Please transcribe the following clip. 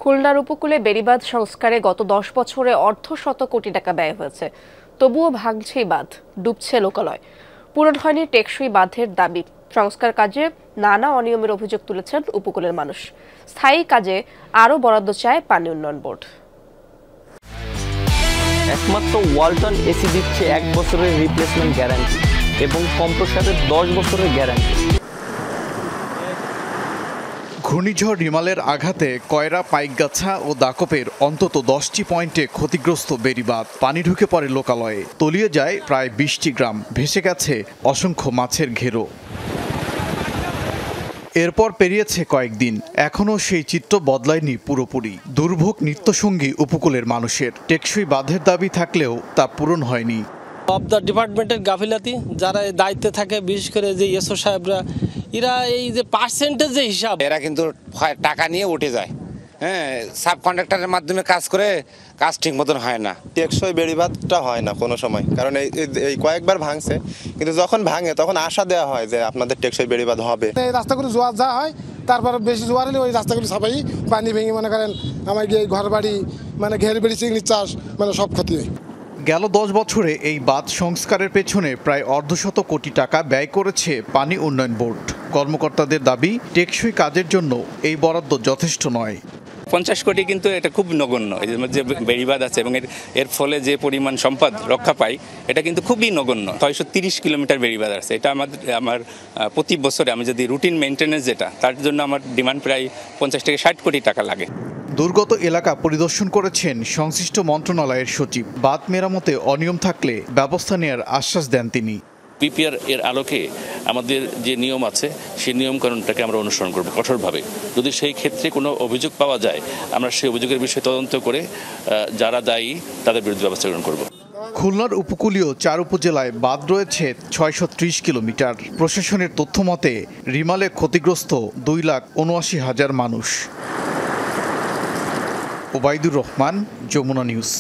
খুলনার উপকূলে বেড়িবাঁধ সংস্কারে গত 10 বছরে অর্ধশত কোটি টাকা ব্যয় হয়েছে, তবুও ভাঙছেই বাঁধ, ডুবছে লোকালয়। পূরণ হয়নি টেকসই বাঁধের দাবি। সংস্কার কাজে নানা অনিয়মের অভিযোগ তুলেছেন উপকূলের মানুষ। স্থায়ী কাজে আরও বরাদ্দ চায় পানি উন্নয়ন বোর্ড। একমাত্র ওয়ালটন এসি দিচ্ছে 1 বছরের রিপ্লেসমেন্ট গ্যারান্টি এবং কম্প্রেসারের 10 বছরের গ্যারান্টি। ঘূর্ণিঝড় রিমালের আঘাতে কয়রা, পাইকগাছা ও দাকপের অন্তত 10টি পয়েন্টে ক্ষতিগ্রস্ত বেড়িবাঁধ। পানি ঢুকে পড়ে লোকালয়ে, তলিয়ে যায় প্রায় 20টি গ্রাম, ভেসে গেছে অসংখ্য মাছের ঘেরো। এরপর পেরিয়েছে কয়েকদিন, এখনও সেই চিত্র বদলায়নি পুরোপুরি। দুর্ভোগ নিত্যসঙ্গী উপকূলের মানুষের। টেকসই বাঁধের দাবি থাকলেও তা পূরণ হয়নি। অব দ্য ডিপার্টমেন্টের গাফিলাতি, যারা দায়িত্বে থাকে, বিশেষ করে যে এসও সাহেবরা, এরা এই যে পার্সেন্টেজ যে হিসাব, এরা কিন্তু টাকা নিয়ে উঠে যায়। হ্যাঁ, সাব কন্ট্রাক্টরের মাধ্যমে কাজ করে, কাজ ঠিক মতন হয় না। টেকসই বেড়িবাঁধটা হয় না কোনো সময়, কারণ এই কয়েকবার ভাঙছে, কিন্তু যখন ভাঙে তখন আশা দেওয়া হয় যে আপনাদের টেকসই বেড়িবাঁধ হবে। এই রাস্তাগুলো জোয়ার যা হয়, তারপর বেশি জোয়ার হলে ওই রাস্তাগুলো ছাপাই পানি ভেঙে মনে করেন আমার গিয়ে ঘর বাড়ি, মানে ঘের বেড়ি, চিংড়ি চাষ, মানে সব ক্ষতি হয়। গেল 10 বছরে এই বাঁধ সংস্কারের পেছনে প্রায় অর্ধশত কোটি টাকা ব্যয় করেছে পানি উন্নয়ন বোর্ড। কর্মকর্তাদের দাবি, টেকসই কাজের জন্য এই বরাদ্দ যথেষ্ট নয়। 50 কোটি কিন্তু এটা খুব নগণ্য। এর যে বেড়িবাঁধ আছে এবং এর ফলে যে পরিমাণ সম্পদ রক্ষা পাই, এটা কিন্তু খুবই নগণ্য। 630 কিলোমিটার বেড়িবাঁধ আছে। এটা আমার প্রতি বছরে আমি যদি রুটিন মেনটেন্যান্স, যেটা তার জন্য আমার ডিমান্ড প্রায় 50 থেকে 60 কোটি টাকা লাগে। দুর্গত এলাকা পরিদর্শন করেছেন সংশ্লিষ্ট মন্ত্রণালয়ের সচিব। বাঁধ মেরামতে অনিয়ম থাকলে ব্যবস্থা নেওয়ার আশ্বাস দেন তিনি। পিপিআর এর আলোকে আমাদের যে নিয়ম আছে সেই নিয়মকানুনটাকে আমরা অনুসরণ করব কঠোরভাবে। যদি সেই ক্ষেত্রে কোনো অভিযোগ পাওয়া যায়, আমরা সেই অভিযোগের বিষয়ে তদন্ত করে যারা দায়ী তাদের বিরুদ্ধে ব্যবস্থা গ্রহণ করব। খুলনার উপকূলীয় 4 উপজেলায় বাঁধ রয়েছে 630 কিলোমিটার। প্রশাসনের তথ্য মতে রিমালে ক্ষতিগ্রস্ত 2,79,000 মানুষ। ওবায়দুর রহমান, যমুনা নিউজ।